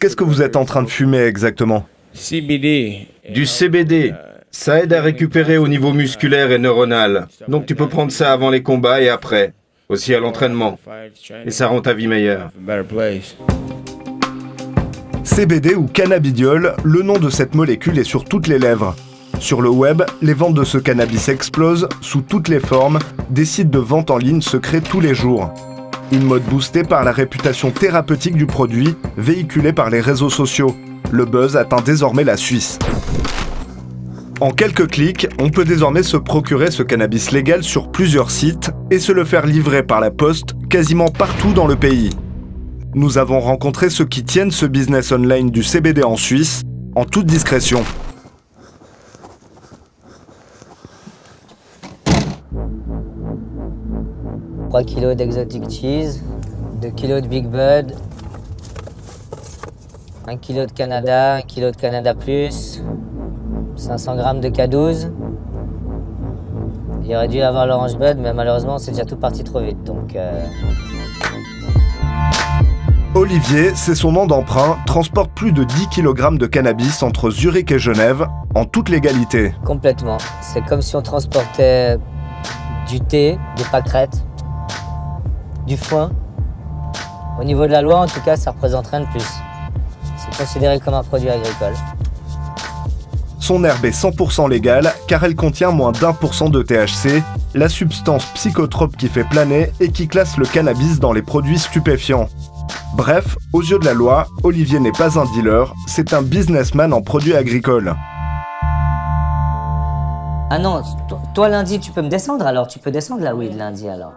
Qu'est-ce que vous êtes en train de fumer exactement? Du CBD. Ça aide à récupérer au niveau musculaire et neuronal. Donc tu peux prendre ça avant les combats et après. Aussi à l'entraînement. Et ça rend ta vie meilleure. CBD ou cannabidiol, le nom de cette molécule est sur toutes les lèvres. Sur le web, les ventes de ce cannabis explosent sous toutes les formes, des sites de vente en ligne se créent tous les jours. Une mode boostée par la réputation thérapeutique du produit, véhiculée par les réseaux sociaux. Le buzz atteint désormais la Suisse. En quelques clics, on peut désormais se procurer ce cannabis légal sur plusieurs sites et se le faire livrer par la poste quasiment partout dans le pays. Nous avons rencontré ceux qui tiennent ce business online du CBD en Suisse, en toute discrétion. « 3 kg d'exotic cheese, 2 kg de Big Bud, 1 kg de Canada, 1 kg de Canada Plus, 500 g de K12. Il aurait dû avoir l'Orange Bud, mais malheureusement, c'est déjà tout parti trop vite, donc... Olivier, c'est son nom d'emprunt, transporte plus de 10 kg de cannabis entre Zurich et Genève, en toute légalité. Complètement. C'est comme si on transportait du thé, des pâquerettes, du foin. Au niveau de la loi, en tout cas, ça représente rien de plus. C'est considéré comme un produit agricole. Son herbe est 100% légale car elle contient moins d'1% de THC, la substance psychotrope qui fait planer et qui classe le cannabis dans les produits stupéfiants. Bref, aux yeux de la loi, Olivier n'est pas un dealer, c'est un businessman en produits agricoles. Ah non, toi lundi, tu peux me descendre alors? Tu peux descendre la weed lundi alors?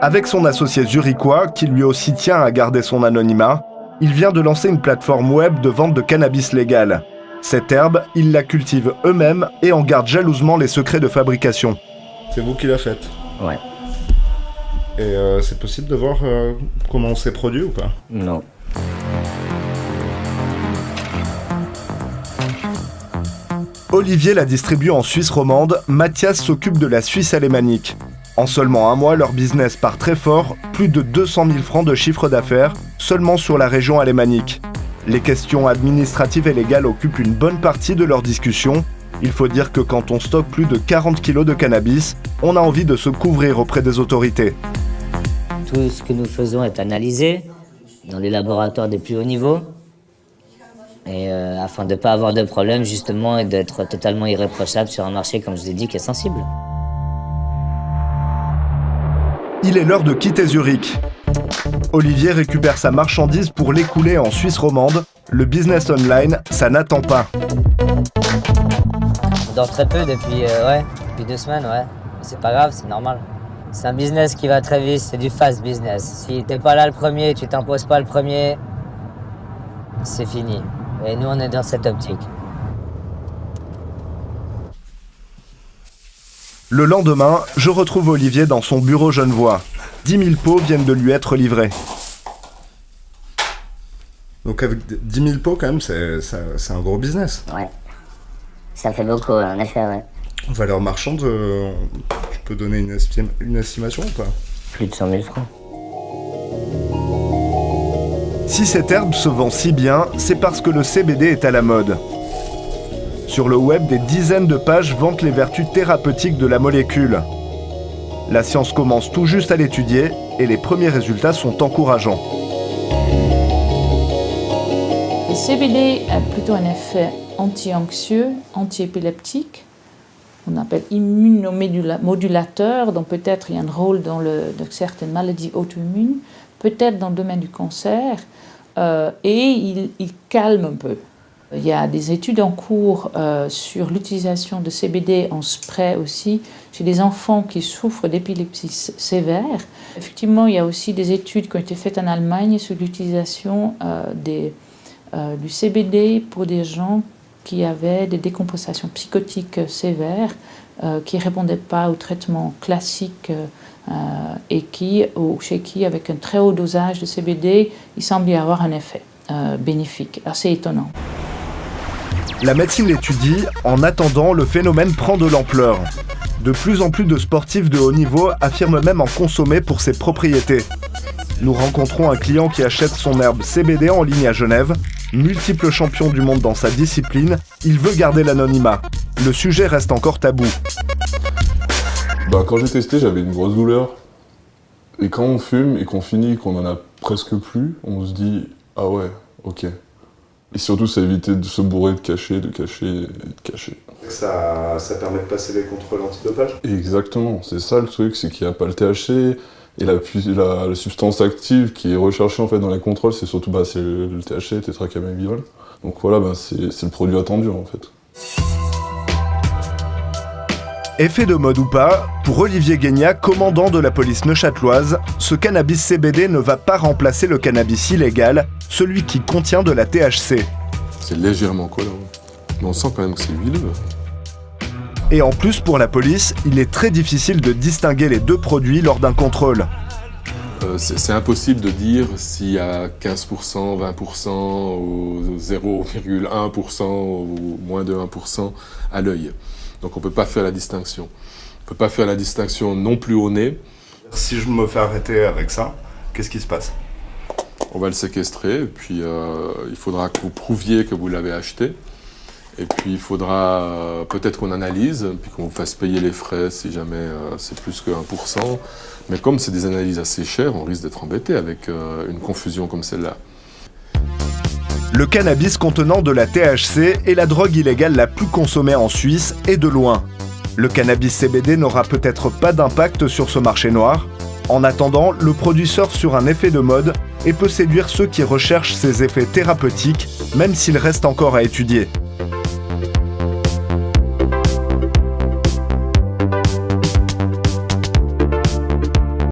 Avec son associé zurichois, qui lui aussi tient à garder son anonymat, il vient de lancer une plateforme web de vente de cannabis légal. Cette herbe, ils la cultivent eux-mêmes et en gardent jalousement les secrets de fabrication. C'est vous qui la faites? Ouais. Et c'est possible de voir comment c'est produit ou pas? Non. Olivier la distribue en Suisse romande, Mathias s'occupe de la Suisse alémanique. En seulement un mois, leur business part très fort, plus de 200 000 francs de chiffre d'affaires, seulement sur la région alémanique. Les questions administratives et légales occupent une bonne partie de leur discussion. Il faut dire que quand on stocke plus de 40 kilos de cannabis, on a envie de se couvrir auprès des autorités. Tout ce que nous faisons est analysé dans les laboratoires des plus hauts niveaux. Et afin de ne pas avoir de problème, justement, et d'être totalement irréprochable sur un marché, comme je vous ai dit, qui est sensible. Il est l'heure de quitter Zurich. Olivier récupère sa marchandise pour l'écouler en Suisse romande. Le business online, ça n'attend pas. On dort très peu depuis 2 semaines, ouais. C'est pas grave, c'est normal. C'est un business qui va très vite, c'est du fast business. Si t'es pas là le premier, tu t'imposes pas le premier, c'est fini. Et nous, on est dans cette optique. Le lendemain, je retrouve Olivier dans son bureau genevois. 10 000 pots viennent de lui être livrés. Donc avec 10 000 pots, quand même, c'est un gros business. Ouais. Ça fait beaucoup, en effet, ouais. Valeur marchande, tu peux donner une estimation ou pas? Plus de 100 000 francs. Si cette herbe se vend si bien, c'est parce que le CBD est à la mode. Sur le web, des dizaines de pages vantent les vertus thérapeutiques de la molécule. La science commence tout juste à l'étudier et les premiers résultats sont encourageants. Le CBD a plutôt un effet anti-anxieux, anti-épileptique. On appelle immunomodulateur, donc peut-être il y a un rôle dans de certaines maladies auto-immunes, peut-être dans le domaine du cancer, et il calme un peu. Il y a des études en cours sur l'utilisation de CBD en spray aussi chez des enfants qui souffrent d'épilepsie sévère. Effectivement, il y a aussi des études qui ont été faites en Allemagne sur l'utilisation du CBD pour des gens qui avaient des décompensations psychotiques sévères, qui ne répondaient pas au traitement classique et chez qui, avec un très haut dosage de CBD, il semble y avoir un effet bénéfique, assez étonnant. La médecine l'étudie, en attendant, le phénomène prend de l'ampleur. De plus en plus de sportifs de haut niveau affirment même en consommer pour ses propriétés. Nous rencontrons un client qui achète son herbe CBD en ligne à Genève. Multiple champion du monde dans sa discipline, il veut garder l'anonymat. Le sujet reste encore tabou. Quand j'ai testé, j'avais une grosse douleur. Et quand on fume et qu'on finit, qu'on en a presque plus, on se dit « Ah ouais, ok ». Et surtout, ça éviter de se bourrer, de cacher. Ça permet de passer les contrôles antidopage. Exactement, c'est ça le truc, c'est qu'il n'y a pas le THC, et la substance active qui est recherchée en fait dans les contrôles, c'est surtout c'est le THC, tétracannabinol. Donc voilà, c'est le produit attendu en fait. Effet de mode ou pas, pour Olivier Guégnat, commandant de la police neuchâteloise, ce cannabis CBD ne va pas remplacer le cannabis illégal, celui qui contient de la THC. C'est légèrement collant, mais on sent quand même que c'est huileux. Et en plus, pour la police, il est très difficile de distinguer les deux produits lors d'un contrôle. C'est impossible de dire s'il y a 15%, 20% ou 0,1% ou moins de 1% à l'œil. Donc on ne peut pas faire la distinction. On ne peut pas faire la distinction non plus au nez. Si je me fais arrêter avec ça, qu'est-ce qui se passe? On va le séquestrer et puis il faudra que vous prouviez que vous l'avez acheté. Et puis il faudra peut-être qu'on analyse, puis qu'on vous fasse payer les frais si jamais c'est plus que 1%. Mais comme c'est des analyses assez chères, on risque d'être embêté avec une confusion comme celle-là. Le cannabis contenant de la THC est la drogue illégale la plus consommée en Suisse et de loin. Le cannabis CBD n'aura peut-être pas d'impact sur ce marché noir. En attendant, le produit surfe sur un effet de mode et peut séduire ceux qui recherchent ses effets thérapeutiques, même s'il reste encore à étudier.